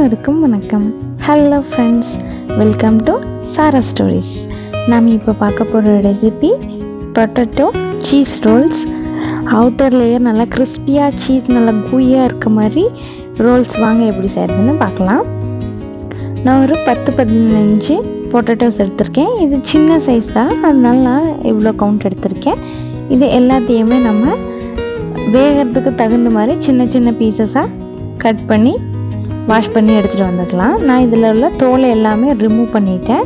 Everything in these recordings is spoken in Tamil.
அனைவருக்கும் வணக்கம். Hello friends, welcome to Sara stories. நாம் இப்போ பார்க்க போகிற recipe potato cheese rolls. Outer layer நல்லா கிறிஸ்பியாக, சீஸ் நல்லா கூயாக இருக்க மாதிரி ரோல்ஸ் வாங்க எப்படி செய்கிறதுன்னு பார்க்கலாம். நான் ஒரு 10-15 பொட்டேட்டோஸ் எடுத்திருக்கேன். இது சின்ன சைஸ் தான், அதனால நான் இவ்வளோ கவுண்ட் எடுத்திருக்கேன். இது எல்லாத்தையுமே நம்ம வேகிறதுக்கு தகுந்த மாதிரி சின்ன சின்ன பீசஸாக கட் பண்ணி வாஷ் பண்ணி எடுத்துகிட்டு வந்துக்கலாம். நான் இதில் உள்ள தோலை எல்லாமே ரிமூவ் பண்ணிட்டேன்.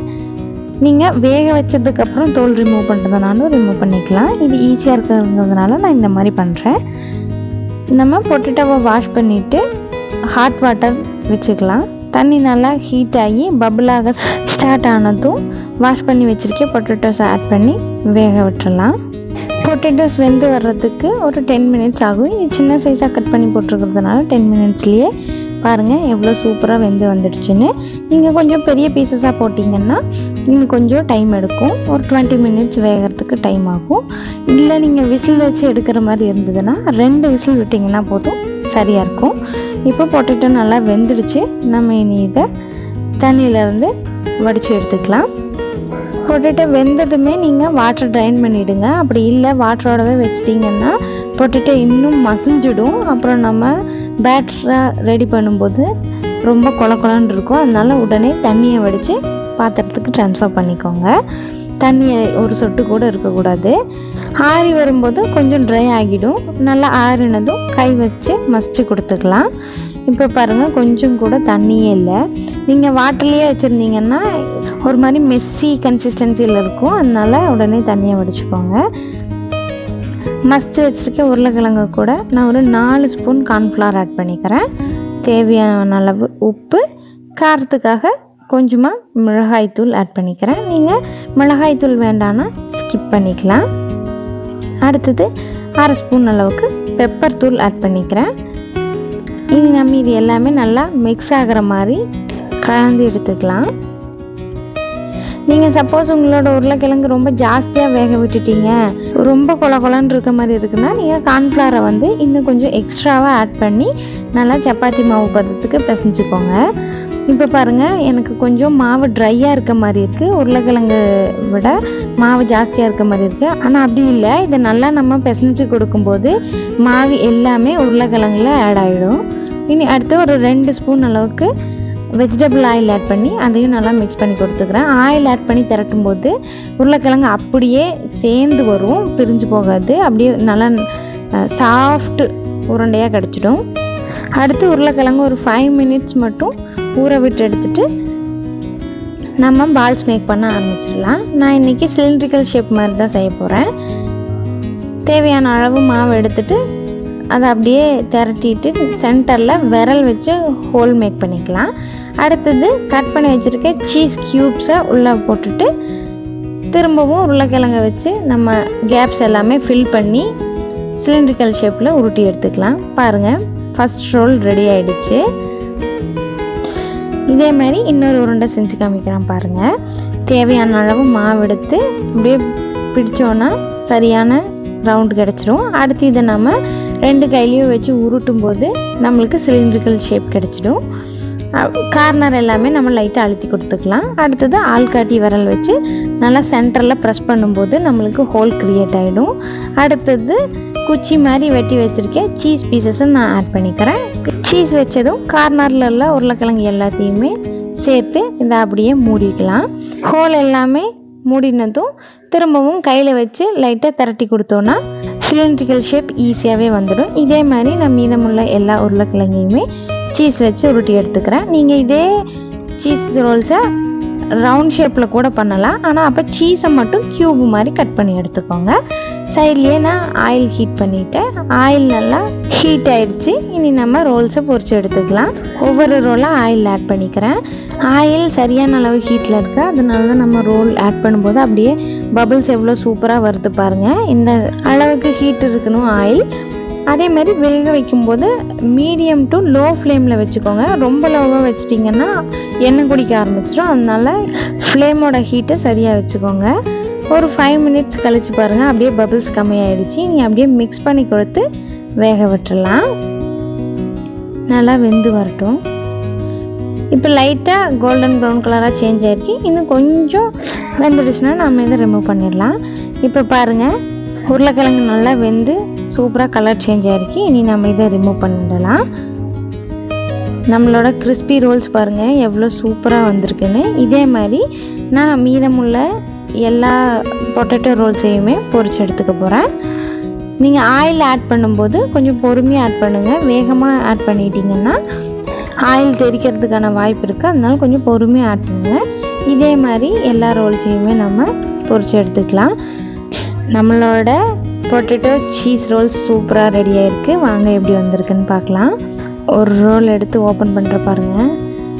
நீங்கள் வேக வச்சதுக்கப்புறம் தோல் ரிமூவ் பண்ணுறதுனாலும் ரிமூவ் பண்ணிக்கலாம். இது ஈஸியாக இருக்கிறதுனால நான் இந்த மாதிரி பண்ணுறேன். நம்ம பொட்டேட்டோவை வாஷ் பண்ணிவிட்டு ஹாட் வாட்டர் வச்சுக்கலாம். தண்ணி நல்லா ஹீட் ஆகி பபிளாக ஸ்டார்ட் ஆனதும் வாஷ் பண்ணி வச்சுருக்கேன் பொட்டேட்டோஸை ஆட் பண்ணி வேக விட்டுறலாம். பொட்டேட்டோஸ் வெந்து வர்றதுக்கு ஒரு 10 மினிட்ஸ் ஆகும். இது சின்ன சைஸாக கட் பண்ணி போட்டிருக்கிறதுனால 10 மினிட்ஸ்லேயே பாருங்கள் எவ்வளோ சூப்பராக வெந்து வந்துடுச்சுன்னு. நீங்கள் கொஞ்சம் பெரிய பீசஸாக போட்டிங்கன்னா இன்னும் கொஞ்சம் டைம் எடுக்கும். ஒரு 20 மினிட்ஸ் வேகிறதுக்கு டைம் ஆகும். இல்லை நீங்கள் விசில் வச்சு எடுக்கிற மாதிரி இருந்ததுன்னா 2 விசில் விட்டிங்கன்னா போதும், சரியாக இருக்கும். இப்போ பொட்டேட்டோ நல்லா வெந்துடுச்சு. நம்ம இனி இதை தண்ணியிலேருந்து வடித்து எடுத்துக்கலாம். பொட்டேட்டோ வெந்ததுமே நீங்கள் வாட்டர் ட்ரைன் பண்ணிவிடுங்க. அப்படி இல்லை வாட்டரோடவே வச்சிட்டிங்கன்னா பொட்டேட்டோ இன்னும் மசிஞ்சிடும். அப்புறம் நம்ம பேட்டராக ரெடி பண்ணும்போது ரொம்ப கொலன்னு இருக்கும். அதனால உடனே தண்ணியை வடித்து பாத்திரத்துக்கு ட்ரான்ஸ்ஃபர் பண்ணிக்கோங்க. தண்ணியை ஒரு சொட்டு கூட இருக்கக்கூடாது. ஆறி வரும்போது கொஞ்சம் ட்ரை ஆகிடும். நல்லா ஆறினதும் கை வச்சு மசிச்சு கொடுத்துக்கலாம். இப்போ பாருங்கள் கொஞ்சம் கூட தண்ணியே இல்லை. நீங்கள் வாட்டர்லேயே வச்சுருந்தீங்கன்னா ஒரு மாதிரி மெஸ்ஸி கன்சிஸ்டன்சியில் இருக்கும். அதனால உடனே தண்ணியை வடிச்சுக்கோங்க. மசிச்சு வச்சுருக்க உருளைக்கிழங்கு கூட நான் ஒரு 4 ஸ்பூன் கார்ன்ஃப்ளவர் ஆட் பண்ணிக்கிறேன். தேவையான அளவு உப்பு, காரத்துக்காக கொஞ்சமாக மிளகாய்த்தூள் ஆட் பண்ணிக்கிறேன். நீங்கள் மிளகாய்த்தூள் வேண்டான்னா ஸ்கிப் பண்ணிக்கலாம். அடுத்தது 1/2 ஸ்பூன் அளவுக்கு பெப்பர் தூள் ஆட் பண்ணிக்கிறேன். இனி நம்ம இது எல்லாமே நல்லா மிக்ஸ் ஆகிற மாதிரி கலந்து எடுத்துக்கலாம். நீங்கள் சப்போஸ் உங்களோட உருளைக்கிழங்கு ரொம்ப ஜாஸ்தியாக வேக விட்டுட்டீங்க, ரொம்ப கொலன்னு இருக்க மாதிரி இருக்குன்னா நீங்கள் கார்ன்ஃப்ளவரை வந்து இன்னும் கொஞ்சம் எக்ஸ்ட்ராவாக ஆட் பண்ணி நல்லா சப்பாத்தி மாவு பதத்துக்கு பிசைஞ்சுக்கோங்க. இப்போ பாருங்கள் எனக்கு கொஞ்சம் மாவு ட்ரையாக இருக்க மாதிரி இருக்குது. உருளைக்கிழங்கு விட மாவு ஜாஸ்தியாக இருக்க மாதிரி இருக்குது. ஆனால் அப்படி இல்லை, இதை நல்லா நம்ம பிசைஞ்சு கொடுக்கும்போது மாவு எல்லாமே உருளைக்கிழங்குல ஆட் ஆகிடும். இனி அடுத்து ஒரு 2 ஸ்பூன் அளவுக்கு வெஜிடபிள் ஆயில் ஆட் பண்ணி அதையும் நல்லா மிக்ஸ் பண்ணி கொடுத்துக்கிறேன். ஆயில் ஆட் பண்ணி திரட்டும் போது உருளைக்கிழங்கு அப்படியே சேர்ந்து வரும், பிரிஞ்சு போகாது. அப்படியே நல்லா சாஃப்ட் உருண்டையாக கிடச்சிடும். அடுத்து உருளைக்கிழங்கு ஒரு 5 மினிட்ஸ் மட்டும் ஊற விட்டு எடுத்துகிட்டு நம்ம பால்ஸ் மேக் பண்ண ஆரம்பிச்சிடலாம். நான் இன்றைக்கி சிலிண்ட்ரிக்கல் ஷேப் மாதிரி தான் செய்ய போகிறேன். தேவையான அளவு மாவு எடுத்துகிட்டு அதை அப்படியே திரட்டிட்டு சென்டரில் விரல் வச்சு ஹோல் மேக் பண்ணிக்கலாம். அடுத்தது கட் பண்ணி வச்சுருக்க சீஸ் க்யூப்ஸை உள்ளே போட்டுட்டு திரும்பவும் உருளைக்கிழங்கை வச்சு நம்ம கேப்ஸ் எல்லாமே ஃபில் பண்ணி சிலிண்ட்ரிக்கல் ஷேப்பில் உருட்டி எடுத்துக்கலாம். பாருங்கள் ஃபஸ்ட் ரோல் ரெடி ஆகிடுச்சு. இதே மாதிரி இன்னொரு உருண்டை செஞ்சு காமிக்கிறேன் பாருங்கள். தேவையான அளவு மாவு எடுத்து அப்படியே பிடிச்சோன்னா சரியான ரவுண்டு கிடச்சிரும். அடுத்து இதை நம்ம 2 கையிலையும் வச்சு உருட்டும் போது நம்மளுக்கு சிலிண்ட்ரிக்கல் ஷேப் கிடச்சிடும். கார்னர் எல்லாமே நம்ம லைட்டாக அழுத்தி கொடுத்துக்கலாம். அடுத்தது ஆள்காட்டி விரல் வச்சு நல்லா சென்டரில் ப்ரெஸ் பண்ணும்போது நம்மளுக்கு ஹோல் க்ரியேட் ஆகிடும். அடுத்தது குச்சி மாதிரி வெட்டி வச்சுருக்கேன் சீஸ் பீசஸை நான் ஆட் பண்ணிக்கிறேன். சீஸ் வச்சதும் கார்னரில் உள்ள உருளைக்கிழங்கு எல்லாத்தையுமே சேர்த்து இதை அப்படியே மூடிக்கலாம். ஹோல் எல்லாமே மூடினதும் திரும்பவும் கையில் வச்சு லைட்டாக திரட்டி கொடுத்தோன்னா சிலிண்ட்ரிக்கல் ஷேப் ஈஸியாகவே வந்துடும். இதே மாதிரி நான் மீதமுள்ள எல்லா உருளைக்கிழங்கையுமே சீஸ் வச்சு உருட்டி எடுத்துக்கிறேன். நீங்கள் இதே சீஸ் ரோல்ஸை ரவுண்ட் ஷேப்பில் கூட பண்ணலாம். ஆனால் அப்போ சீஸை மட்டும் க்யூப் மாதிரி கட் பண்ணி எடுத்துக்கோங்க. சைட்லேயே நான் ஆயில் ஹீட் பண்ணிவிட்டேன். ஆயில் நல்லா ஹீட் ஆயிடுச்சு. இனி நம்ம ரோல்ஸை பொரிச்சு எடுத்துக்கலாம். ஒவ்வொரு ரோலாக ஆயில் ஆட் பண்ணிக்கிறேன். ஆயில் சரியான அளவு ஹீட்டில் இருக்குது. அதனால தான் நம்ம ரோல் ஆட் பண்ணும்போது அப்படியே பபிள்ஸ் எவ்வளோ சூப்பராக வருது பாருங்கள். இந்த அளவுக்கு ஹீட் இருக்கணும் ஆயில். அதே மாதிரி வேக வைக்கும்போது மீடியம் டு லோ ஃப்ளேமில் வச்சுக்கோங்க. ரொம்ப லோவாக வச்சிட்டிங்கன்னா எண்ணெய் குடிக்க ஆரம்பிச்சிடும். அதனால ஃப்ளேமோட ஹீட்டை சரியாக வச்சுக்கோங்க. ஒரு 5 மினிட்ஸ் கழித்து பாருங்கள் அப்படியே பபிள்ஸ் கம்மியாயிடுச்சு. நீ அப்படியே மிக்ஸ் பண்ணி கொடுத்து வேக விட்டுடலாம். நல்லா வெந்து வரட்டும். இப்போ லைட்டாக கோல்டன் ப்ரௌன் கலராக சேஞ்ச் ஆகிருக்கு. இன்னும் கொஞ்சம் வெந்துடுச்சுன்னா நம்ம இதை ரிமூவ் பண்ணிடலாம். இப்போ பாருங்கள், உருளைக்கிழங்கு நல்லா வெந்து சூப்பராக கலர் சேஞ்ச் ஆகிருக்கு. இனி நம்ம இதை ரிமூவ் பண்ணிடலாம். நம்மளோட கிறிஸ்பி ரோல்ஸ் பாருங்கள் எவ்வளோ சூப்பராக வந்திருக்குன்னு. இதே மாதிரி நான் மீதமுள்ள எல்லா பொட்டேட்டோ ரோல்ஸையுமே பொரிச்சு எடுத்துக்க போகிறேன். நீங்கள் ஆயில் ஆட் பண்ணும்போது கொஞ்சம் பொறுமையாக ஆட் பண்ணுங்கள். வேகமாக ஆட் பண்ணிட்டீங்கன்னா ஆயில் தெரிக்கிறதுக்கான வாய்ப்பு இருக்குது. அதனால கொஞ்சம் பொறுமையாக ஆட் பண்ணுங்கள். இதே மாதிரி எல்லா ரோல்ஸையுமே நம்ம பொரிச்சு எடுத்துக்கலாம். நம்மளோட பொட்டேட்டோ சீஸ் ரோல்ஸ் சூப்பராக ரெடி ஆகிருக்கு. வாங்க எப்படி வந்திருக்குன்னு பார்க்கலாம். ஒரு ரோல் எடுத்து ஓப்பன் பண்ணுற பாருங்கள்,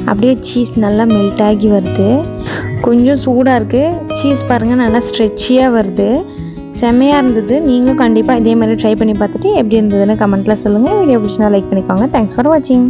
அப்படியே சீஸ் நல்லா மெல்ட் ஆகி வருது. கொஞ்சம் சூடாக இருக்குது. சீஸ் பாருங்கள் நல்லா ஸ்ட்ரெச்சியாக வருது. செம்மையாக இருந்தது. நீங்களும் கண்டிப்பாக இதே மாதிரி ட்ரை பண்ணி பார்த்துட்டு எப்படி இருந்ததுன்னு கமெண்ட்டில் சொல்லுங்கள். வீடியோ பிடிச்சினா லைக் பண்ணிக்கோங்க. தேங்க்ஸ் ஃபார் வாட்சிங்.